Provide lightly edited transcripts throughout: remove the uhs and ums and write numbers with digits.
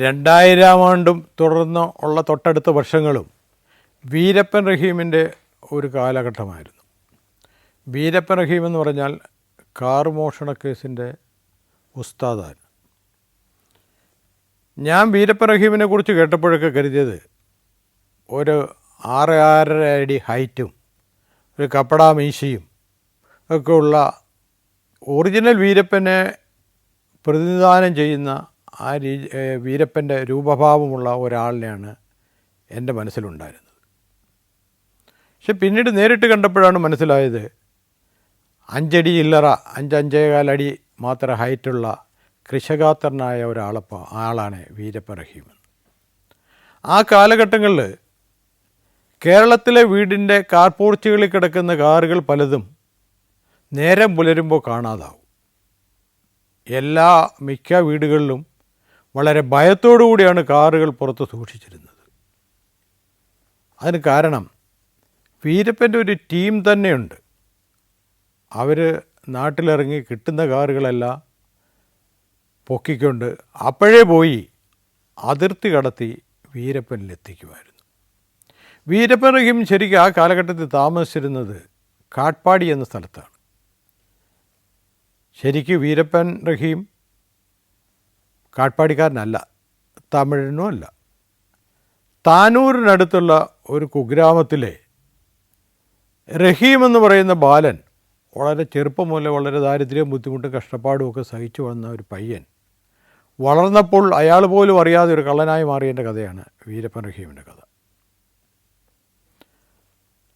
2000 ആണ്ടും തുടർന്ന് ഉള്ള തൊട്ടടുത്ത വർഷങ്ങളും വീരപ്പൻ റഹീമിൻ്റെ ഒരു കാലഘട്ടമായിരുന്നു. വീരപ്പൻ റഹീം എന്ന് പറഞ്ഞാൽ കാർ മോഷണ കേസിൻ്റെ ഉസ്താദാണ്. ഞാൻ വീരപ്പൻ റഹീമിനെ കുറിച്ച് കേട്ടപ്പോഴൊക്കെ കരുതിയത് ഒരു 6-6.5 അടി ഹൈറ്റും ഒരു കപ്പടാ മീശയും ഒക്കെ ഉള്ള ഒറിജിനൽ വീരപ്പനെ പ്രതിനിധാനം ചെയ്യുന്ന ആ വീരപ്പൻ്റെ രൂപഭാവമുള്ള ഒരാളിനെയാണ് എൻ്റെ മനസ്സിലുണ്ടായിരുന്നത്. പക്ഷെ പിന്നീട് നേരിട്ട് കണ്ടപ്പോഴാണ് മനസ്സിലായത് 5 അടി ചില്ലറ 5-5.25 അടി മാത്രം ഹൈറ്റുള്ള കൃശഗാത്രനായ ആളാണ് വീരപ്പൻ റഹീം. ആ കാലഘട്ടങ്ങളിൽ കേരളത്തിലെ വീടിൻ്റെ കാർപോർച്ചുകളിൽ കിടക്കുന്ന കാറുകൾ പലതും നേരം പുലരുമ്പോൾ കാണാതാവും. മിക്ക വീടുകളിലും വളരെ ഭയത്തോടു കൂടിയാണ് കാറുകൾ പുറത്ത് സൂക്ഷിച്ചിരുന്നത്. അതിന് കാരണം വീരപ്പൻ്റെ ഒരു ടീം തന്നെയുണ്ട്. അവർ നാട്ടിലിറങ്ങി കിട്ടുന്ന കാറുകളെല്ലാം പൊക്കിക്കൊണ്ട് അപ്പോഴേ പോയി അതിർത്തി കടത്തി വീരപ്പനിലെത്തിക്കുമായിരുന്നു. വീരപ്പൻ റഹീം ശരിക്കും ആ കാലഘട്ടത്തിൽ താമസിച്ചിരുന്നത് കാട്ട്പാടി എന്ന സ്ഥലത്താണ്. ശരിക്കും വീരപ്പൻ റഹീം കാട്ട്പാടിക്കാരനല്ല, തമിഴനും അല്ല. താനൂരിനടുത്തുള്ള ഒരു കുഗ്രാമത്തിലെ റഹീം എന്ന് പറയുന്ന ബാലൻ വളരെ ചെറുപ്പം മുതലേ വളരെ ദാരിദ്ര്യവും ബുദ്ധിമുട്ടും കഷ്ടപ്പാടുമൊക്കെ സഹിച്ചു വന്ന ഒരു പയ്യൻ വളർന്നപ്പോൾ അയാൾ പോലും അറിയാതെ ഒരു കള്ളനായി മാറിയതിൻ്റെ കഥയാണ് വീരപ്പൻ റഹീമിൻ്റെ കഥ.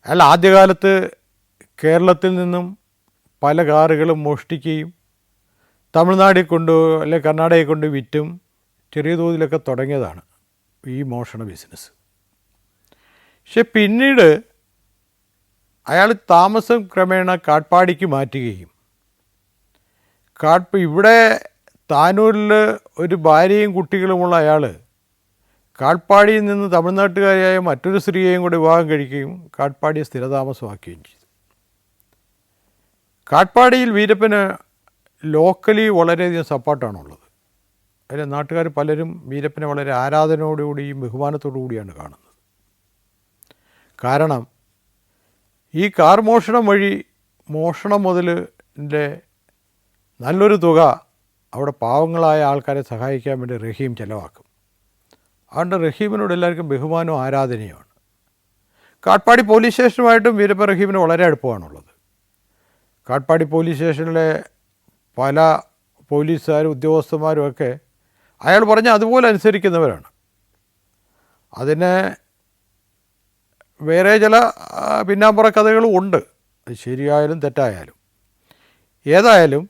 അയാൾ ആദ്യകാലത്ത് കേരളത്തിൽ നിന്നും പല കാറുകളും മോഷ്ടിക്കുകയും തമിഴ്നാട്ടിൽ അല്ലെങ്കിൽ കർണാടകയിൽ കൊണ്ട് വിറ്റും ചെറിയ തോതിലൊക്കെ തുടങ്ങിയതാണ് ഈ മോഷണ ബിസിനസ്. പക്ഷെ പിന്നീട് അയാൾ താമസം ക്രമേണ കാട്ട്പാടിക്ക് മാറ്റുകയും ഇവിടെ താനൂരിൽ ഒരു ഭാര്യയും കുട്ടികളുമുള്ള അയാൾ കാട്ട്പാടിയിൽ നിന്ന് തമിഴ്നാട്ടുകാരിയായ മറ്റൊരു സ്ത്രീയെയും കൂടി വിവാഹം കഴിക്കുകയും കാട്ട്പാടിയെ സ്ഥിരതാമസമാക്കുകയും ചെയ്തു. കാട്ട്പാടിയിൽ വീരപ്പന് ലോക്കലി വളരെയധികം സപ്പോർട്ടാണുള്ളത്. അതിൽ നാട്ടുകാർ പലരും വീരപ്പനെ വളരെ ആരാധനയോടുകൂടിയും ബഹുമാനത്തോടു കൂടിയാണ് കാണുന്നത്. കാരണം ഈ കാർ മോഷണം വഴി മോഷണം മുതലിൻ്റെ നല്ലൊരു തുക അവിടെ പാവങ്ങളായ ആൾക്കാരെ സഹായിക്കാൻ വേണ്ടി റഹീം ചിലവാക്കും. അതുകൊണ്ട് റഹീമിനോട് എല്ലാവർക്കും ബഹുമാനവും ആരാധനയുമാണ്. കാട്ട്പാടി പോലീസ് സ്റ്റേഷനുമായിട്ടും വീരപ്പൻ റഹീമിന് വളരെ അടുപ്പമാണുള്ളത്. കാട്ട്പാടി പോലീസ് സ്റ്റേഷനിലെ പല പോലീസുകാരും ഉദ്യോഗസ്ഥന്മാരും ഒക്കെ അയാൾ പറഞ്ഞ അതുപോലെ അനുസരിക്കുന്നവരാണ്. അതിന് വേറെ ചില പിന്നാമ്പുറ കഥകളും ഉണ്ട്, അത് ശരിയായാലും തെറ്റായാലും. ഏതായാലും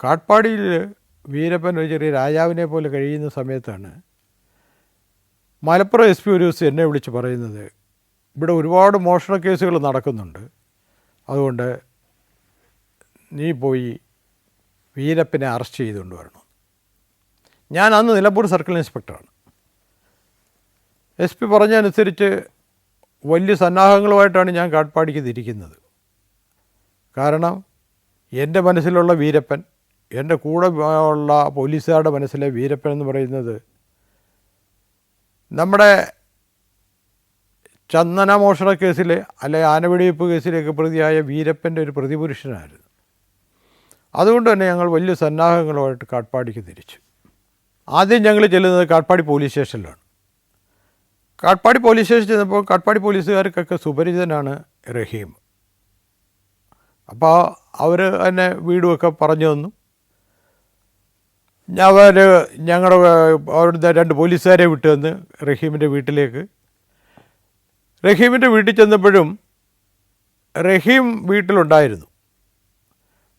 കാട്ട്പാടിയിൽ വീരപ്പൻ ഒരു ചെറിയ രാജാവിനെ പോലെ കഴിയുന്ന സമയത്താണ് മലപ്പുറം SP ഒരു ദിവസം എന്നെ വിളിച്ച് പറയുന്നത്, ഇവിടെ ഒരുപാട് മോഷണ കേസുകൾ നടക്കുന്നുണ്ട്, അതുകൊണ്ട് നീ പോയി വീരപ്പനെ അറസ്റ്റ് ചെയ്തുകൊണ്ട് വരണം. ഞാൻ അന്ന് നിലമ്പൂർ സർക്കിൾ ഇൻസ്പെക്ടറാണ്. SP പറഞ്ഞതനുസരിച്ച് വലിയ സന്നാഹങ്ങളുമായിട്ടാണ് ഞാൻ കാട്ട്പാടിക്ക് തിരിക്കുന്നത്. കാരണം എൻ്റെ മനസ്സിലുള്ള വീരപ്പൻ, എൻ്റെ കൂടെ ഉള്ള പോലീസുകാരുടെ മനസ്സിലെ വീരപ്പൻ എന്ന് പറയുന്നത് നമ്മുടെ ചന്ദന മോഷണ കേസിലെ അല്ലെങ്കിൽ ആനവെടിവെപ്പ് കേസിലേക്ക് പ്രതിയായ വീരപ്പൻ്റെ ഒരു പ്രതിപുരുഷനായിരുന്നു. അതുകൊണ്ട് തന്നെ ഞങ്ങൾ വലിയ സന്നാഹങ്ങളുമായിട്ട് കാട്ട്പാടിക്ക് തിരിച്ചു. ആദ്യം ഞങ്ങൾ ചെല്ലുന്നത് കാട്ട്പാടി പോലീസ് സ്റ്റേഷനിലാണ്. കാട്ട്പാടി പോലീസ് സ്റ്റേഷൻ ചെന്നപ്പോൾ കാട്ട്പാടി പോലീസുകാർക്കൊക്കെ സുപരിചിതനാണ് റഹീം. അപ്പോൾ അവർ തന്നെ വീടുമൊക്കെ പറഞ്ഞു തന്നു. അവിടുത്തെ 2 പോലീസുകാരെ വിട്ടു തന്ന് റഹീമിൻ്റെ വീട്ടിലേക്ക്. റഹീമിൻ്റെ വീട്ടിൽ ചെന്നപ്പോഴും റഹീം വീട്ടിലുണ്ടായിരുന്നു.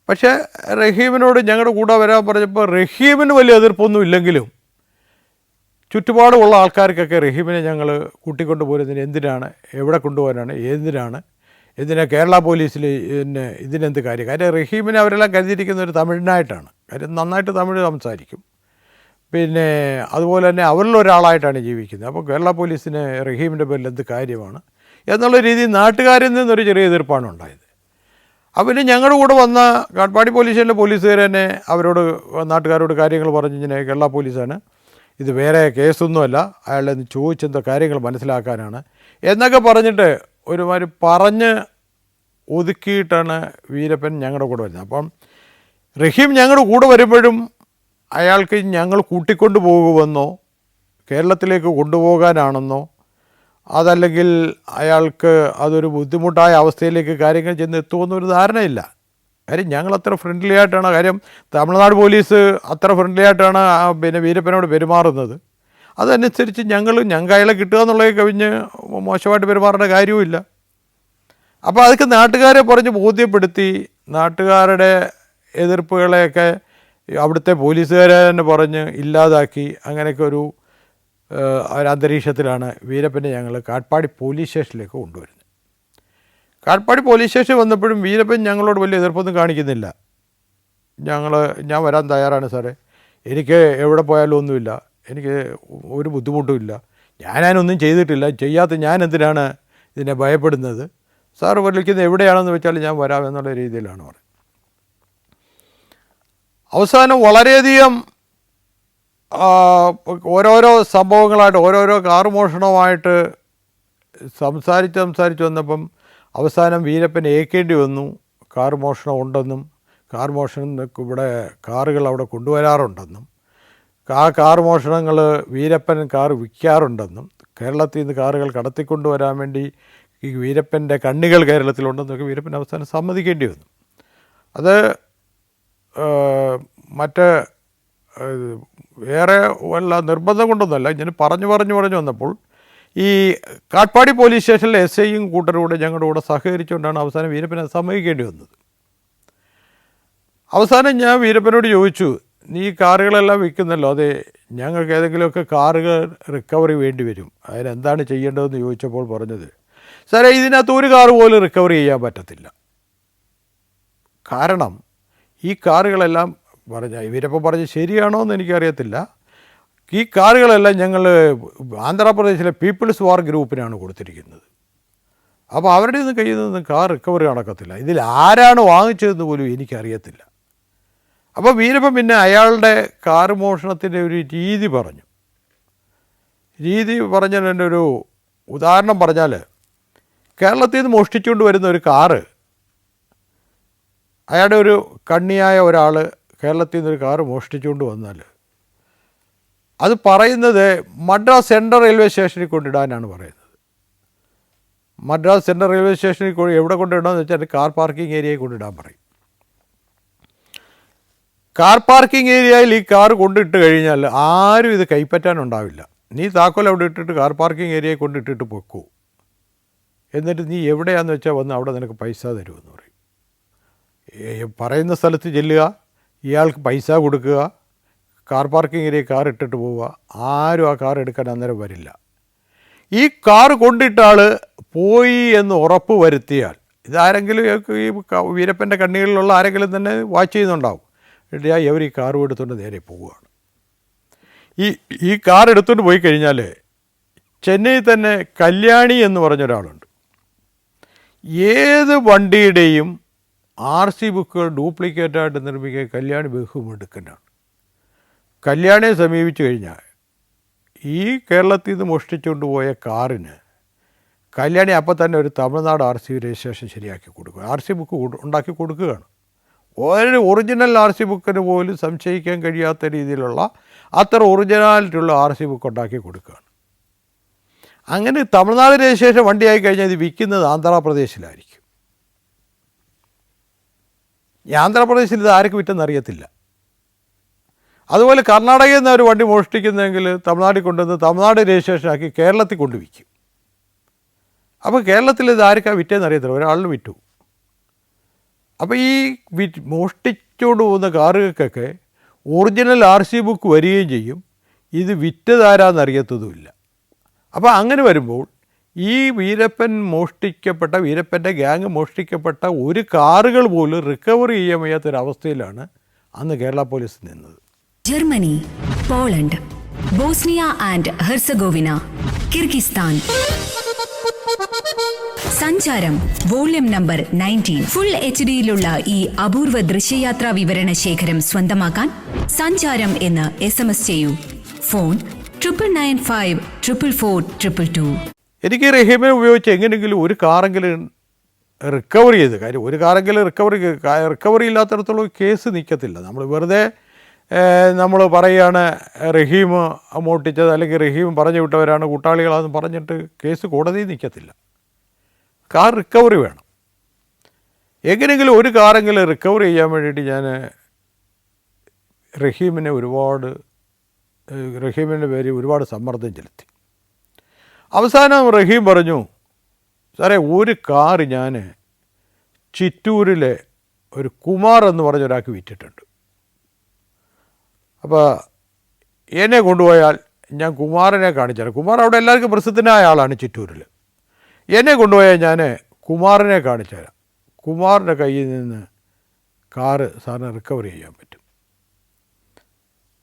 പക്ഷേ റഹീമിനോട് ഞങ്ങളുടെ കൂടെ വരാൻ പറഞ്ഞപ്പോൾ റഹീമിന് വലിയ എതിർപ്പൊന്നും ഇല്ലെങ്കിലും ചുറ്റുപാടുമുള്ള ആൾക്കാർക്കൊക്കെ റഹീമിനെ ഞങ്ങൾ കൂട്ടിക്കൊണ്ട് പോരുന്നതിന് എന്തിനാണ്, എവിടെ കൊണ്ടുപോകാനാണ്, എന്തിനാ കേരള പോലീസിൽ ഇതിനെന്ത് കാര്യം റഹീമിനെ അവരെല്ലാം കരുതിയിരിക്കുന്ന ഒരു തമിഴനായിട്ടാണ്. കാര്യം നന്നായിട്ട് തമിഴ് സംസാരിക്കും, പിന്നെ അതുപോലെ തന്നെ അവരിലൊരാളായിട്ടാണ് ജീവിക്കുന്നത്. അപ്പോൾ കേരള പോലീസിന് റഹീമിൻ്റെ പേരിൽ എന്ത് കാര്യമാണ് എന്നുള്ള രീതിയിൽ നാട്ടുകാരിൽ നിന്നൊരു ചെറിയ എതിർപ്പാണ് ഉണ്ടായത്. പിന്നെ ഞങ്ങളുടെ കൂടെ വന്ന കാട്ട്പാടി പോലീസ് സ്റ്റേഷനിലെ പോലീസുകാർ തന്നെ അവരോട് നാട്ടുകാരോട് കാര്യങ്ങൾ പറഞ്ഞ് ഇങ്ങനെ കേരള പോലീസാണ്, ഇത് വേറെ കേസൊന്നുമല്ല, അയാളെ ഒന്ന് ചോദിച്ചെന്തോ കാര്യങ്ങൾ മനസ്സിലാക്കാനാണ് എന്നൊക്കെ പറഞ്ഞിട്ട് ഒരുമാതിരി പറഞ്ഞ് ഒതുക്കിയിട്ടാണ് വീരപ്പൻ ഞങ്ങളുടെ കൂടെ വരുന്നത്. അപ്പം റഹീം ഞങ്ങളുടെ കൂടെ വരുമ്പോഴും അയാൾക്ക് ഞങ്ങൾ കൂട്ടിക്കൊണ്ടു പോകുമെന്നോ കേരളത്തിലേക്ക് കൊണ്ടുപോകാനാണെന്നോ അതല്ലെങ്കിൽ അയാൾക്ക് അതൊരു ബുദ്ധിമുട്ടായ അവസ്ഥയിലേക്ക് കാര്യങ്ങൾ ചെന്ന് എത്തുമെന്നൊരു ധാരണയില്ല. കാര്യം ഞങ്ങളത്ര ഫ്രണ്ട്ലി ആയിട്ടാണ്, കാര്യം തമിഴ്നാട് പോലീസ് അത്ര ഫ്രണ്ട്ലി ആയിട്ടാണ് പിന്നെ വീരപ്പനോട് പെരുമാറുന്നത്. അതനുസരിച്ച് ഞങ്ങൾക്ക് അയാളെ കിട്ടുക എന്നുള്ളത് കവിഞ്ഞ് മോശമായിട്ട് പെരുമാറേണ്ട കാര്യവുമില്ല. അപ്പോൾ അതൊക്കെ നാട്ടുകാരെ പറഞ്ഞ് ബോധ്യപ്പെടുത്തി നാട്ടുകാരുടെ എതിർപ്പുകളെയൊക്കെ അവിടുത്തെ പോലീസുകാരെ തന്നെ പറഞ്ഞ് ഇല്ലാതാക്കി അങ്ങനെയൊക്കെ ഒരു അന്തരീക്ഷത്തിലാണ് വീരപ്പനെ ഞങ്ങൾ കാട്ട്പാടി പോലീസ് സ്റ്റേഷനിലേക്ക് കൊണ്ടുവരുന്നത്. കാട്ട്പാടി പോലീസ് സ്റ്റേഷൻ വന്നപ്പോഴും വീരപ്പൻ ഞങ്ങളോട് വലിയ എതിർപ്പൊന്നും കാണിക്കുന്നില്ല. ഞാൻ വരാൻ തയ്യാറാണ് സാറേ, എനിക്ക് എവിടെ പോയാലും ഒന്നുമില്ല, എനിക്ക് ഒരു ബുദ്ധിമുട്ടുമില്ല, ഞാനൊന്നും ചെയ്തിട്ടില്ല, ചെയ്യാത്ത ഞാൻ എന്തിനാണ് ഇതിനെ ഭയപ്പെടുന്നത്, സാറ് വിളിക്കുന്നത് എവിടെയാണെന്ന് വെച്ചാൽ ഞാൻ വരാമെന്നുള്ള രീതിയിലാണ് പറയുന്നത്. അവസാനം വളരെയധികം ഓരോരോ സംഭവങ്ങളായിട്ട് ഓരോരോ കാർ മോഷണമായിട്ട് സംസാരിച്ച് വന്നപ്പം അവസാനം വീരപ്പൻ ഏൽക്കേണ്ടി വന്നു. കാർ മോഷണം ഉണ്ടെന്നും കാർ മോഷണം ഇവിടെ കാറുകൾ അവിടെ കൊണ്ടുവരാറുണ്ടെന്നും കാർ മോഷണങ്ങൾ വീരപ്പൻ കാർ വിൽക്കാറുണ്ടെന്നും കേരളത്തിൽ നിന്ന് കാറുകൾ കടത്തിക്കൊണ്ടുവരാൻ വേണ്ടി ഈ വീരപ്പൻ്റെ കണ്ണികൾ കേരളത്തിലുണ്ടെന്നൊക്കെ വീരപ്പൻ അവസാനം സമ്മതിക്കേണ്ടി വന്നു. അത് മറ്റ് വേറെ വല്ല നിർബന്ധം കൊണ്ടൊന്നുമല്ല, ഇങ്ങനെ പറഞ്ഞു വന്നപ്പോൾ ഈ കാട്ട്പാടി പോലീസ് സ്റ്റേഷനിലെ SIയും കൂട്ടരും കൂടെ ഞങ്ങളുടെ കൂടെ സഹകരിച്ചുകൊണ്ടാണ് അവസാനം വീരപ്പനെ സമ്മതിക്കേണ്ടി വന്നത്. അവസാനം ഞാൻ വീരപ്പനോട് ചോദിച്ചു, നീ കാറുകളെല്ലാം വിൽക്കുന്നല്ലോ, അതെ, ഞങ്ങൾക്ക് ഏതെങ്കിലുമൊക്കെ കാറുകൾ റിക്കവറി വേണ്ടി വരും, അതിനെന്താണ് ചെയ്യേണ്ടതെന്ന് ചോദിച്ചപ്പോൾ പറഞ്ഞത്, സാറേ ഇതിനകത്ത് ഒരു കാറ് പോലും റിക്കവറി ചെയ്യാൻ പറ്റത്തില്ല. കാരണം ഈ കാറുകളെല്ലാം വീരപ്പൻ പറഞ്ഞ് ശരിയാണോ എന്ന് എനിക്കറിയത്തില്ല, ഈ കാറുകളെല്ലാം ഞങ്ങൾ ആന്ധ്രാപ്രദേശിലെ പീപ്പിൾസ് വാർ ഗ്രൂപ്പിനാണ് കൊടുത്തിരിക്കുന്നത്. അപ്പോൾ അവരുടെ നിന്ന് കയ്യിൽ നിന്ന് കാർ റിക്കവറി നടക്കത്തില്ല, ഇതിൽ ആരാണ് വാങ്ങിച്ചതെന്ന് പോലും എനിക്കറിയത്തില്ല. അപ്പോൾ വീരപ്പൻ പിന്നെ അയാളുടെ കാർ മോഷണത്തിൻ്റെ ഒരു രീതി പറഞ്ഞാൽ എൻ്റെ ഒരു ഉദാഹരണം പറഞ്ഞാൽ, കേരളത്തിൽ നിന്ന് മോഷ്ടിച്ചുകൊണ്ട് വരുന്ന ഒരു കാറ്, അയാളുടെ ഒരു കണ്ണിയായ ഒരാൾ കേരളത്തിൽ നിന്നൊരു കാറ് മോഷ്ടിച്ചുകൊണ്ട് വന്നാൽ അത് പറയുന്നത് മദ്രാസ് സെൻട്രൽ റെയിൽവേ സ്റ്റേഷനിൽ കൊണ്ടിടാനാണ് പറയുന്നത്. മദ്രാസ് സെൻട്രൽ റെയിൽവേ സ്റ്റേഷനിൽ എവിടെ കൊണ്ടിടണമെന്ന് വെച്ചാൽ കാർ പാർക്കിംഗ് ഏരിയയിൽ കൊണ്ടിടാൻ പറയും. കാർ പാർക്കിംഗ് ഏരിയയിൽ ഈ കാർ കൊണ്ടിട്ട് കഴിഞ്ഞാൽ ആരും ഇത് കൈപ്പറ്റാനുണ്ടാവില്ല. നീ താക്കോൽ അവിടെ ഇട്ടിട്ട് കാർ പാർക്കിംഗ് ഏരിയയിൽ കൊണ്ടിട്ടിട്ട് പൊക്കൂ, എന്നിട്ട് നീ എവിടെയാണെന്ന് വെച്ചാൽ വന്ന് അവിടെ നിനക്ക് പൈസ തരുമെന്ന് പറയും. പറയുന്ന സ്ഥലത്ത് ചെല്ലുക, ഇയാൾക്ക് പൈസ കൊടുക്കുക, കാർ പാർക്കിംഗ് ഏരിയ കാർ ഇട്ടിട്ട് പോവുക, ആരും ആ കാർ എടുക്കാൻ അന്നേരം വരില്ല. ഈ കാർ കൊണ്ടിട്ട ആൾ പോയി എന്ന് ഉറപ്പ് വരുത്തിയാൽ, ഇതാരെങ്കിലും ഈ വീരപ്പൻ്റെ കണ്ണികളിലുള്ള ആരെങ്കിലും തന്നെ വാച്ച് ചെയ്യുന്നുണ്ടാവും, എന്നിട്ട് ഇവർ ഈ കാറും എടുത്തുകൊണ്ട് നേരെ പോവുകയാണ്. ഈ കാർ എടുത്തുകൊണ്ട് പോയി കഴിഞ്ഞാൽ ചെന്നൈയിൽ തന്നെ കല്യാണി എന്ന് പറഞ്ഞൊരാളുണ്ട്. ഏത് വണ്ടിയുടെയും RC ബുക്കുകൾ ഡ്യൂപ്ലിക്കേറ്റായിട്ട് നിർമ്മിക്കുക കല്യാണി ബഹുമിടുക്കനാണ്. കല്യാണിയെ സമീപിച്ചു കഴിഞ്ഞാൽ ഈ കേരളത്തിൽ നിന്ന് മോഷ്ടിച്ചുകൊണ്ട് പോയ കാറിന് കല്യാണി അപ്പം തന്നെ ഒരു തമിഴ്നാട് RC രജിസ്ട്രേഷൻ ശരിയാക്കി കൊടുക്കുക, RC ബുക്ക് ഉണ്ടാക്കി കൊടുക്കുകയാണ്. ഒരു ഒറിജിനൽ RC ബുക്കിന് പോലും സംശയിക്കാൻ കഴിയാത്ത രീതിയിലുള്ള അത്ര ഒറിജിനാലിറ്റിയുള്ള RC ബുക്ക് ഉണ്ടാക്കി കൊടുക്കുകയാണ്. അങ്ങനെ തമിഴ്നാട് രജിസ്ട്രേഷൻ വണ്ടിയായി കഴിഞ്ഞാൽ ഇത് വിൽക്കുന്നത് ആന്ധ്രാപ്രദേശിലായിരിക്കും. ഈ ആന്ധ്രാപ്രദേശിൽ ഇത് ആർക്ക് വിറ്റെന്ന് അറിയത്തില്ല. അതുപോലെ കർണാടകയിൽ നിന്ന് ഒരു വണ്ടി മോഷ്ടിക്കുന്നതെങ്കിൽ തമിഴ്നാട്ടിൽ കൊണ്ടുവന്ന് തമിഴ്നാട് രജിസ്ട്രേഷനാക്കി കേരളത്തിൽ കൊണ്ട് വിൽക്കും. അപ്പോൾ കേരളത്തിൽ ഇത് ആർക്കാണ് വിറ്റെന്ന് അറിയത്തില്ല, ഒരാളിന് വിറ്റു. അപ്പോൾ ഈ മോഷ്ടിച്ചുകൊണ്ട് പോകുന്ന കാറുകൾക്കൊക്കെ ഒറിജിനൽ RC ബുക്ക് വരികയും ചെയ്യും, ഇത് വിറ്റതാരാന്നറിയത്തതുമില്ല. അപ്പോൾ അങ്ങനെ വരുമ്പോൾ ഈ വീരപ്പൻ്റെ ഗ്യാങ് മോഷ്ടിക്കപ്പെട്ട ഒരു കാറുകൾ പോലും റിക്കവർ ചെയ്യാൻ വയ്യാത്തൊരവസ്ഥയിലാണ് അന്ന് കേരള പോലീസ് നിന്നത്. Germany, Poland, Bosnia and Herzegovina, Kyrgyzstan. സഞ്ചാരം വോള്യം നമ്പർ 19 ഫുൾ HDയിലുള്ള ഈ അപൂർവ ദൃശ്യയാത്രാ വിവരണ ശേഖരം സ്വന്തമാക്കാൻ സഞ്ചാരം എന്ന് SMS ചെയ്യൂ. ഫോൺ 9995444222. എനിക്ക് റഹീമിനെ ഉപയോഗിച്ച് എങ്ങനെയെങ്കിലും ഒരു കാറെങ്കിലും റിക്കവർ ചെയ്ത്, കാര്യം ഒരു കാറെങ്കിലും റിക്കവറി ഇല്ലാത്തടത്തോളം കേസ് നിൽക്കത്തില്ല. നമ്മൾ വെറുതെ നമ്മൾ പറയുകയാണ് റഹീം മോട്ടിച്ചത് അല്ലെങ്കിൽ റഹീം പറഞ്ഞു വിട്ടവരാണ് കൂട്ടാളികളാണെന്ന് പറഞ്ഞിട്ട് കേസ് കോടതിയിൽ നിൽക്കത്തില്ല. കാർ റിക്കവറി വേണം. എങ്ങനെയെങ്കിലും ഒരു കാറെങ്കിലും റിക്കവർ ചെയ്യാൻ വേണ്ടിയിട്ട് ഞാൻ റഹീമിൻ്റെ പേരിൽ ഒരുപാട് സമ്മർദ്ദം ചെലുത്തി. അവസാനം റഹീം പറഞ്ഞു, സാറേ ഒരു കാറ് ഞാൻ ചിറ്റൂരിലെ ഒരു കുമാർ എന്ന് പറഞ്ഞ ഒരാൾക്ക് വിറ്റിട്ടുണ്ട്. അപ്പോൾ എന്നെ കൊണ്ടുപോയാൽ ഞാൻ കുമാറിനെ കാണിച്ചാൽ, കുമാർ അവിടെ എല്ലാവർക്കും പ്രസിദ്ധനായ ആളാണ് ചിറ്റൂരിൽ. എന്നെ കൊണ്ടുപോയാൽ ഞാൻ കുമാറിനെ കാണിച്ചു തരാം. കുമാറിൻ്റെ കയ്യിൽ നിന്ന് കാറ് സാറിന് റിക്കവർ ചെയ്യാൻ പറ്റും.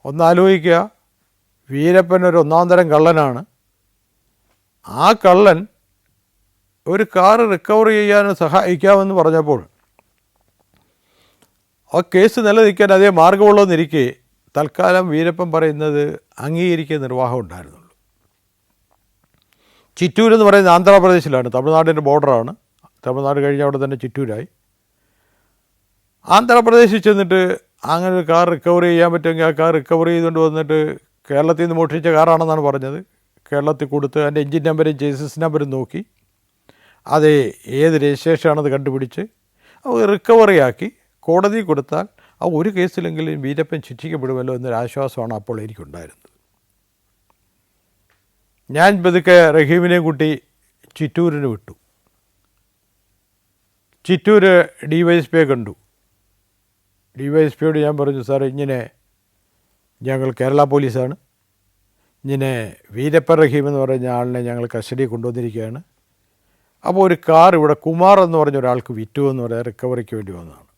ഒന്നാലോചിക്കുക, വീരപ്പൻ ഒരു ഒന്നാം തരം കള്ളനാണ്. ആ കള്ളൻ ഒരു കാറ് റിക്കവർ ചെയ്യാൻ സഹായിക്കാമെന്ന് പറഞ്ഞപ്പോൾ ആ കേസ് നിലനിൽക്കാൻ അതേ മാർഗമുള്ളതെന്നിരിക്കെ തൽക്കാലം വീരപ്പൻ പറയുന്നത് അംഗീകരിക്കുക നിർവാഹം ഉണ്ടായിരുന്നുള്ളൂ. ചിറ്റൂർ എന്ന് പറയുന്നത് ആന്ധ്രാപ്രദേശിലാണ്, തമിഴ്നാടിൻ്റെ ബോർഡറാണ്. തമിഴ്നാട് കഴിഞ്ഞ അവിടെ തന്നെ ചിറ്റൂരായി. ആന്ധ്രാപ്രദേശിൽ ചെന്നിട്ട് അങ്ങനെ ഒരു കാർ റിക്കവർ ചെയ്യാൻ പറ്റുമെങ്കിൽ ആ കാർ റിക്കവർ ചെയ്തുകൊണ്ട് വന്നിട്ട് കേരളത്തിൽ നിന്ന് മോഷ്ടിച്ച കാറാണെന്നാണ് പറഞ്ഞത്. കേരളത്തിൽ കൊടുത്ത് അതിൻ്റെ എൻജിൻ നമ്പരും ചേസിസ് നമ്പരും നോക്കി അത് ഏത് രജിസ്ട്രേഷനാണത് കണ്ടുപിടിച്ച് അത് റിക്കവറിയാക്കി കോടതി കൊടുത്താൽ ആ ഒരു കേസിലെങ്കിലും വീരപ്പൻ ശിക്ഷിക്കപ്പെടുമല്ലോ എന്നൊരു ആശ്വാസമാണ് അപ്പോൾ എനിക്കുണ്ടായിരുന്നത്. ഞാൻ പതുക്കെ റഹീമിനെ കൂട്ടി ചിറ്റൂരിന് വിട്ടു. ചിറ്റൂർ DYSPയെ കണ്ടു. DYSPയോട് ഞാൻ പറഞ്ഞു, സാറേ ഇങ്ങനെ ഞങ്ങൾ കേരള പോലീസാണ്, ഇങ്ങനെ വീരപ്പൻ റഹീം എന്ന് പറഞ്ഞ ആളിനെ ഞങ്ങൾ കസ്റ്റഡിയിൽ കൊണ്ടുവന്നിരിക്കുകയാണ്. അപ്പോൾ ഒരു കാർ ഇവിടെ കുമാർ എന്ന് പറഞ്ഞ ഒരാൾക്ക് വിറ്റു എന്ന് പറയാൻ റിക്കവറിക്ക് വേണ്ടി വന്നതാണ്.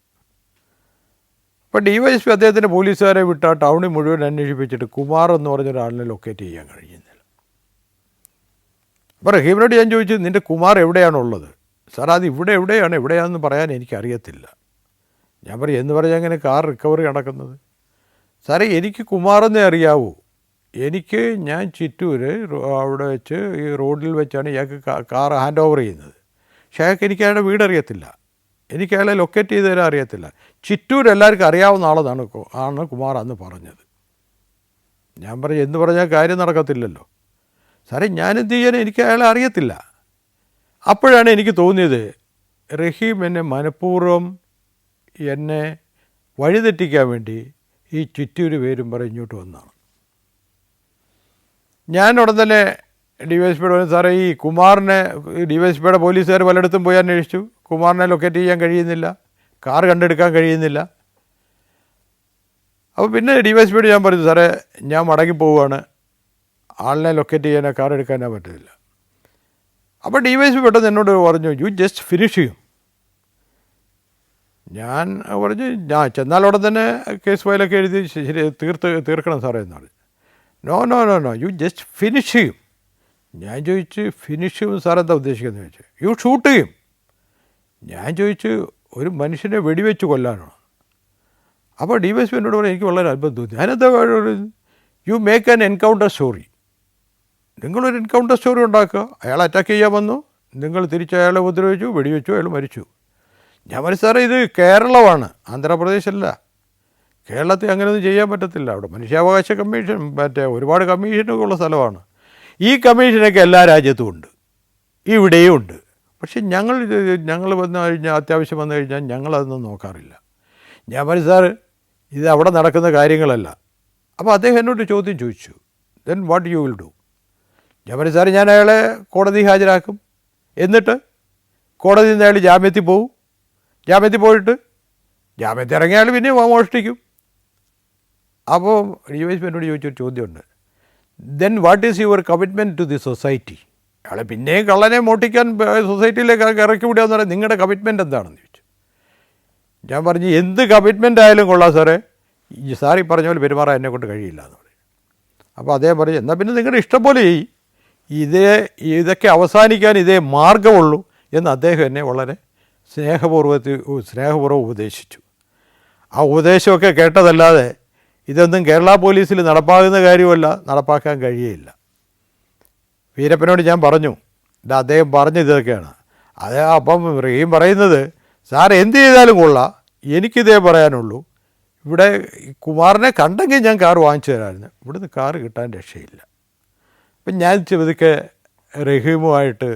അപ്പോൾ DYSP അദ്ദേഹത്തിൻ്റെ പോലീസുകാരെ വിട്ട് ആ ടൗണിൽ മുഴുവൻ അന്വേഷിപ്പിച്ചിട്ട് കുമാർ എന്ന് പറഞ്ഞ ഒരാളിനെ ലൊക്കേറ്റ് ചെയ്യാൻ കഴിയുന്നില്ല. അപ്പോൾ റഹീമിനോട് ഞാൻ ചോദിച്ചു, നിൻ്റെ കുമാർ എവിടെയാണുള്ളത്? സാർ അത് എവിടെയാണെന്ന് പറയാൻ എനിക്കറിയത്തില്ല. ഞാൻ പറയും, എന്ന് പറഞ്ഞാൽ അങ്ങനെ കാർ റിക്കവറി നടക്കുന്നത്? സാറേ എനിക്ക് കുമാറെന്നേ അറിയാവൂ. ഞാൻ ചിറ്റൂർ അവിടെ വെച്ച് ഈ റോഡിൽ വെച്ചാണ് ഇയാൾക്ക് കാർ ഹാൻഡ് ഓവർ ചെയ്യുന്നത്. പക്ഷേ എനിക്ക് അയാളുടെ വീട് അറിയത്തില്ല, എനിക്ക് അയാളെ ലൊക്കേറ്റ് ചെയ്ത് തരാൻ അറിയത്തില്ല. ചിറ്റൂർ എല്ലാവർക്കും അറിയാവുന്ന ആണ് കുമാർ അന്ന് പറഞ്ഞത്. ഞാൻ പറയും, എന്ന് പറഞ്ഞാൽ കാര്യം നടക്കത്തില്ലല്ലോ. സാറേ ഞാനെന്ത് ചെയ്യാൻ, എനിക്ക് അയാളെ അറിയത്തില്ല. അപ്പോഴാണ് എനിക്ക് തോന്നിയത് റഹീം എന്നെ മനഃപൂർവ്വം എന്നെ വഴിതെറ്റിക്കാൻ വേണ്ടി ഈ ചിറ്റൂർ പേരും പറഞ്ഞ് ഇങ്ങോട്ട് വന്നതാണ്. ഞാൻ ഉടൻ തന്നെ DYSPയോട് പറഞ്ഞു, സാറേ ഈ കുമാറിനെ DYSPയുടെ പോലീസുകാർ പലയിടത്തും പോയി അന്വേഷിച്ചു, കുമാറിനെ ലൊക്കേറ്റ് ചെയ്യാൻ കഴിയുന്നില്ല, കാർ കണ്ടെടുക്കാൻ കഴിയുന്നില്ല. അപ്പോൾ പിന്നെ DYSPയോട് ഞാൻ പറഞ്ഞു, സാറേ ഞാൻ മടങ്ങിപ്പോവുകയാണ്, ആളിനെ ലൊക്കേറ്റ് ചെയ്യാനോ കാർ എടുക്കാനോ പറ്റില്ല. അപ്പോൾ DYSP പെട്ടെന്ന് എന്നോട് പറഞ്ഞു, യു ജസ്റ്റ് ഫിനിഷ് ചെയ്യും. ഞാൻ പറഞ്ഞു, ഞാൻ ചെന്നാലോടെ തന്നെ കേസ് ഫയലൊക്കെ എഴുതി തീർക്കണം സാറേ എന്നാണ്. നോ യു ജസ്റ്റ് ഫിനിഷ് ചെയ്യും. ഞാൻ ചോദിച്ചു, ഫിനിഷ് ചെയ്യും സാർ എന്താ ഉദ്ദേശിക്കുന്നത് ചോദിച്ചു. യു ഷൂട്ട് ചെയ്യും. ഞാൻ ചോദിച്ചു, ഒരു മനുഷ്യനെ വെടിവെച്ച് കൊല്ലാനോ? അപ്പോൾ DYSP എന്നോട് പറഞ്ഞു, എനിക്ക് വളരെ അത്ഭുതം തോന്നി. ഞാനെന്താ you make an encounter story. നിങ്ങളൊരു എൻകൗണ്ടർ സ്റ്റോറി ഉണ്ടാക്കുക. അയാൾ അറ്റാക്ക് ചെയ്യാൻ വന്നു, നിങ്ങൾ തിരിച്ച് അയാളെ ഉപദ്രവിച്ചു, വെടിവെച്ചു, അയാൾ മരിച്ചു. ഞാൻ പറഞ്ഞു, സാറേ ഇത് കേരളമാണ്, ആന്ധ്രാപ്രദേശല്ല. കേരളത്തിൽ അങ്ങനെയൊന്നും ചെയ്യാൻ പറ്റത്തില്ല. അവിടെ മനുഷ്യാവകാശ കമ്മീഷൻ ഒരുപാട് കമ്മീഷനൊക്കെ ഉള്ള സ്ഥലമാണ്. ഈ കമ്മീഷനൊക്കെ എല്ലാ രാജ്യത്തും ഉണ്ട്, ഇവിടെയും ഉണ്ട്. പക്ഷെ ഞങ്ങൾ വന്നു കഴിഞ്ഞാൽ, അത്യാവശ്യം വന്നു കഴിഞ്ഞാൽ ഞങ്ങളതൊന്നും നോക്കാറില്ല. ഞാൻ പറഞ്ഞു, സാർ ഇത് അവിടെ നടക്കുന്ന കാര്യങ്ങളല്ല. അപ്പോൾ അദ്ദേഹം എന്നോട് ചോദ്യം ചോദിച്ചു, then what you will do? ഞാൻ പറഞ്ഞു, സാർ ഞാൻ അയാളെ കോടതി ഹാജരാക്കും, എന്നിട്ട് കോടതിയിൽ നിന്ന് അയാൾ ജാമ്യത്തിൽ പോവും, ജാമ്യത്തിൽ പോയിട്ട് ജാമ്യത്തിൽ ഇറങ്ങിയാൽ പിന്നെ മോഷ്ടിക്കും. അപ്പോൾ DYSP എന്നോട് ചോദിച്ചൊരു ചോദ്യമുണ്ട്, then what is your commitment to the society? അയാളെ പിന്നെയും കള്ളനെ മോഷ്ടിക്കാൻ സൊസൈറ്റിയിലേക്ക് ഇറക്കി വിടുക എന്ന് പറയാൻ നിങ്ങളുടെ കമ്മിറ്റ്മെൻറ്റ് എന്താണെന്ന് ചോദിച്ചു. ഞാൻ പറഞ്ഞു, എന്ത് കമ്മിറ്റ്മെൻ്റ് ആയാലും കൊള്ളാം സാറേ, സാർ ഈ പറഞ്ഞ പോലെ പെരുമാറാൻ എന്നെക്കൊണ്ട് കഴിയില്ല എന്ന് പറയും. അപ്പോൾ അദ്ദേഹം പറഞ്ഞു, എന്നാൽ പിന്നെ നിങ്ങളുടെ ഇഷ്ടം പോലെ ഇതൊക്കെ അവസാനിക്കാൻ ഇതേ മാർഗമുള്ളൂ എന്ന് അദ്ദേഹം എന്നെ വളരെ സ്നേഹപൂർവ്വം ഉപദേശിച്ചു. ആ ഉപദേശമൊക്കെ കേട്ടതല്ലാതെ ഇതൊന്നും കേരള പോലീസിൽ നടപ്പാകുന്ന കാര്യമല്ല, നടപ്പാക്കാൻ കഴിയില്ല. വീരപ്പനോട് ഞാൻ പറഞ്ഞു, അദ്ദേഹം പറഞ്ഞത് ഇതൊക്കെയാണ്. അത് അപ്പം റഹീം പറയുന്നത്, സാർ എന്ത് ചെയ്താലും കൊള്ളാം, എനിക്കിതേ പറയാനുള്ളൂ, ഇവിടെ കുമാറിനെ കണ്ടെങ്കിൽ ഞാൻ കാർ വാങ്ങിച്ചു തരാമായിരുന്നു, ഇവിടുന്ന് കാറ് കിട്ടാൻ രക്ഷയില്ല. അപ്പം ഞാൻ ചെറുതൊക്കെ റഹീമുമായിട്ട്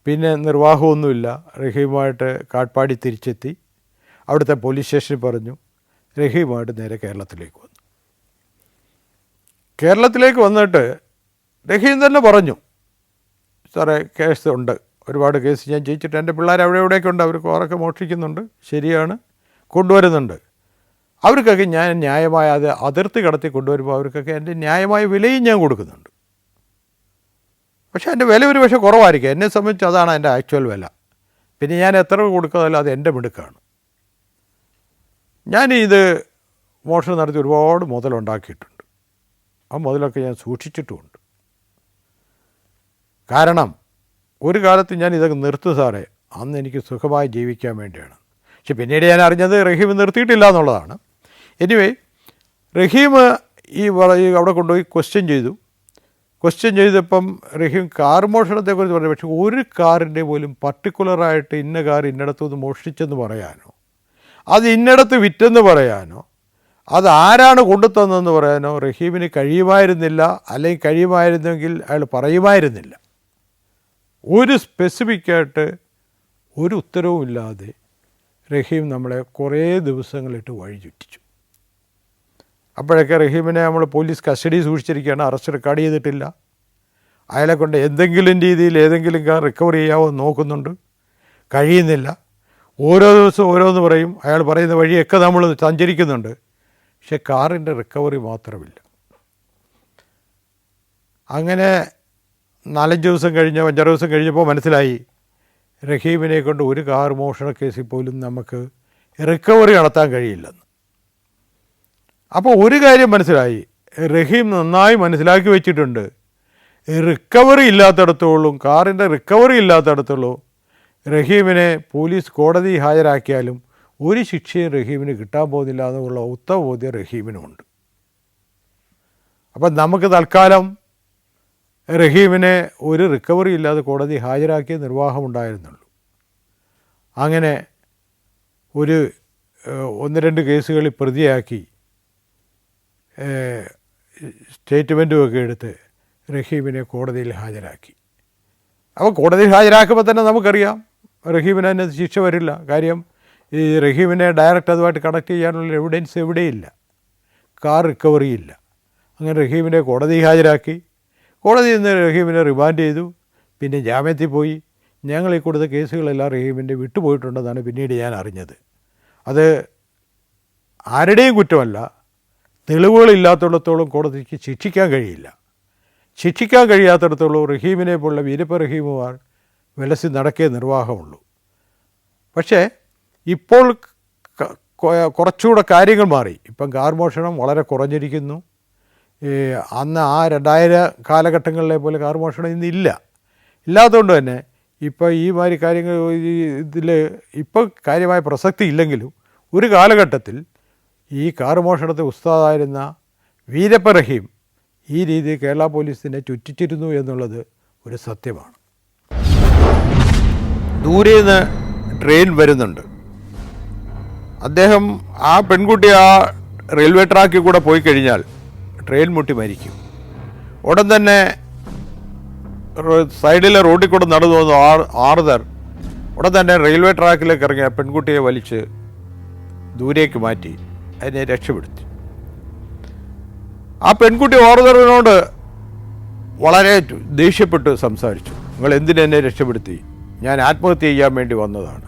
പിന്നെ നിർവാഹമൊന്നുമില്ല, റഹീമുമായിട്ട് കാട്ട്പാടി തിരിച്ചെത്തി. അവിടുത്തെ പോലീസ് സ്റ്റേഷനിൽ പറഞ്ഞു. റഹീമുമായിട്ട് നേരെ കേരളത്തിലേക്ക് വന്നു. കേരളത്തിലേക്ക് വന്നിട്ട് റഹീം തന്നെ പറഞ്ഞു, സാറേ കേസ് ഉണ്ട്, ഒരുപാട് കേസ് ഞാൻ ജയിച്ചിട്ട് എൻ്റെ പിള്ളേർ അവിടെ എവിടെയൊക്കെ ഉണ്ട്, അവർ കുറൊക്കെ മോഷ്ടിക്കുന്നുണ്ട്, ശരിയാണ്, കൊണ്ടുവരുന്നുണ്ട്. അവർക്കൊക്കെ ഞാൻ ന്യായമായ അത് അതിർത്തി കടത്തി കൊണ്ടുവരുമ്പോൾ അവർക്കൊക്കെ എൻ്റെ ന്യായമായ വിലയും ഞാൻ കൊടുക്കുന്നുണ്ട്. പക്ഷേ എൻ്റെ വില ഒരു പക്ഷേ കുറവായിരിക്കും, എന്നെ സംബന്ധിച്ച് അതാണ് എൻ്റെ ആക്ച്വൽ വില. പിന്നെ ഞാൻ എത്ര കൊടുക്കുന്നതല്ല, അത് എൻ്റെ മിടുക്കാണ്. ഞാനിത് മോഷണം നടത്തി ഒരുപാട് മുതലുണ്ടാക്കിയിട്ടുണ്ട്. ആ മുതലൊക്കെ ഞാൻ സൂക്ഷിച്ചിട്ടുമുണ്ട്. കാരണം ഒരു കാലത്ത് ഞാൻ ഇതൊക്കെ നിർത്തും സാറേ, അന്ന് എനിക്ക് സുഖമായി ജീവിക്കാൻ വേണ്ടിയാണ്. പക്ഷെ പിന്നീട് ഞാൻ അറിഞ്ഞത് റഹീം നിർത്തിയിട്ടില്ല എന്നുള്ളതാണ്. എനിവേ റഹീം അവിടെ കൊണ്ടുപോയി ക്വസ്റ്റ്യൻ ചെയ്തപ്പം റഹീം കാർ മോഷണത്തെക്കുറിച്ച് പറഞ്ഞു. പക്ഷേ ഒരു കാറിൻ്റെ പോലും പർട്ടിക്കുലറായിട്ട് ഇന്ന കാർ ഇന്നടത്തുനിന്ന് മോഷ്ടിച്ചെന്ന് പറയാനോ, അത് ഇന്നടത്ത് വിറ്റെന്ന് പറയാനോ, അത് ആരാണ് കൊണ്ടുതന്നതെന്ന് പറയാനോ റഹീമിന് കഴിയുമായിരുന്നില്ല. അല്ലെങ്കിൽ കഴിയുമായിരുന്നെങ്കിൽ അയാൾ പറയുമായിരുന്നില്ല. ഒരു സ്പെസിഫിക്കായിട്ട് ഒരു ഉത്തരവുമില്ലാതെ റഹീം നമ്മളെ കുറേ ദിവസങ്ങളിട്ട് വഴി ചുറ്റിച്ചു. അപ്പോഴൊക്കെ റഹീമിനെ നമ്മൾ പോലീസ് കസ്റ്റഡി സൂക്ഷിച്ചിരിക്കുകയാണ്, അറസ്റ്റ് റെക്കോർഡ് ചെയ്തിട്ടില്ല. അയാളെ കൊണ്ട് എന്തെങ്കിലും രീതിയിൽ ഏതെങ്കിലും റിക്കവർ ചെയ്യാവോ നോക്കുന്നുണ്ട്, കഴിയുന്നില്ല. ഓരോ ദിവസവും ഓരോന്ന് പറയും, അയാൾ പറയുന്ന വഴിയൊക്കെ നമ്മൾ സഞ്ചരിക്കുന്നുണ്ട്, പക്ഷെ കാറിൻ്റെ റിക്കവറി മാത്രമില്ല. അങ്ങനെ 4-5 ദിവസം കഴിഞ്ഞ് 5-6 ദിവസം കഴിഞ്ഞപ്പോൾ മനസ്സിലായി റഹീമിനെ കൊണ്ട് ഒരു കാർ മോഷണ കേസിൽ പോലും നമുക്ക് റിക്കവറി നടത്താൻ കഴിയില്ലെന്ന്. അപ്പോൾ ഒരു കാര്യം മനസ്സിലായി, റഹീം നന്നായി മനസ്സിലാക്കി വെച്ചിട്ടുണ്ട്, റിക്കവറി ഇല്ലാത്തടത്തോളം, കാറിൻ്റെ റിക്കവറി ഇല്ലാത്തടത്തോളം റഹീമിനെ പോലീസ് കോടതി ഹാജരാക്കിയാലും ഒരു ശിക്ഷയും റഹീമിന് കിട്ടാൻ പോകുന്നില്ല എന്നുള്ള ഉത്തമ ബോധ്യം റഹീമിനുമുണ്ട്. അപ്പം നമുക്ക് തൽക്കാലം റഹീമിനെ ഒരു റിക്കവറി ഇല്ലാതെ കോടതി ഹാജരാക്കിയ നിർവാഹമുണ്ടായിരുന്നുള്ളൂ. അങ്ങനെ 1-2 കേസുകളിൽ പ്രതിയാക്കി സ്റ്റേറ്റ്മെൻറ്റുമൊക്കെ എടുത്ത് റഹീമിനെ കോടതിയിൽ ഹാജരാക്കി. അപ്പോൾ കോടതിയിൽ ഹാജരാക്കുമ്പോൾ തന്നെ നമുക്കറിയാം റഹീമിന് തന്നെ ശിക്ഷ വരില്ല. കാര്യം ഈ റഹീമിനെ ഡയറക്റ്റ് അതുമായിട്ട് കണക്ട് ചെയ്യാനുള്ള എവിഡൻസ് എവിടെയില്ല, കാർ റിക്കവറി ഇല്ല. അങ്ങനെ റഹീമിനെ കോടതിയിൽ ഹാജരാക്കി. കോടതിയിൽ നിന്ന് റഹീമിനെ റിമാൻഡ് ചെയ്തു. പിന്നെ ജാമ്യത്തിൽ പോയി. ഞങ്ങൾ ഈ കൊടുത്ത കേസുകളെല്ലാം റഹീമിൻ്റെ വിട്ടുപോയിട്ടുണ്ടെന്നാണ് പിന്നീട് ഞാൻ അറിഞ്ഞത്. അത് ആരുടെയും കുറ്റമല്ല, തെളിവുകളില്ലാത്തിടത്തോളം കോടതിക്ക് ശിക്ഷിക്കാൻ കഴിയില്ല. ശിക്ഷിക്കാൻ കഴിയാത്തിടത്തോളം റഹീമിനെ പോലുള്ള വീരപ്പ റഹീമുമാർ വിലസി നടക്കേ നിർവാഹമുള്ളൂ. പക്ഷേ ഇപ്പോൾ കുറച്ചുകൂടെ കാര്യങ്ങൾ മാറി. ഇപ്പം കാർ മോഷണം വളരെ കുറഞ്ഞിരിക്കുന്നു. അന്ന് ആ 2000 കാലഘട്ടങ്ങളിലെ പോലെ കാർ മോഷണം ഇന്നില്ല. ഇല്ലാത്തതുകൊണ്ട് തന്നെ ഇപ്പോൾ ഈ മാതിരി കാര്യങ്ങൾ ഇതിൽ ഇപ്പോൾ കാര്യമായ പ്രസക്തി ഇല്ലെങ്കിലും ഒരു കാലഘട്ടത്തിൽ ഈ കാർ മോഷണത്തെ ഉസ്താദായിരുന്ന വീരപ്പ റഹീം ഈ രീതിയിൽ കേരള പോലീസിനെ ചുറ്റിച്ചിരുന്നു എന്നുള്ളത് ഒരു സത്യമാണ്. ദൂരെ നിന്ന് ട്രെയിൻ വരുന്നുണ്ട്. അദ്ദേഹം ആ പെൺകുട്ടി ആ റെയിൽവേ ട്രാക്കിൽ കൂടെ പോയി കഴിഞ്ഞാൽ ട്രെയിൻ മുട്ടി മരിക്കും. ഉടൻ തന്നെ സൈഡിലെ റോഡിൽ കൂടെ നടന്നു വന്നു ആർദർ ഉടൻ തന്നെ റെയിൽവേ ട്രാക്കിലേക്ക് ഇറങ്ങി ആ പെൺകുട്ടിയെ വലിച്ച് ദൂരേക്ക് മാറ്റി അതിനെ രക്ഷപ്പെടുത്തി. ആ പെൺകുട്ടി ഓർദറിനോട് വളരെ ദേഷ്യപ്പെട്ട് സംസാരിച്ചു. നിങ്ങൾ എന്തിനെന്നെ രക്ഷപ്പെടുത്തി? ഞാൻ ആത്മഹത്യ ചെയ്യാൻ വേണ്ടി വന്നതാണ്.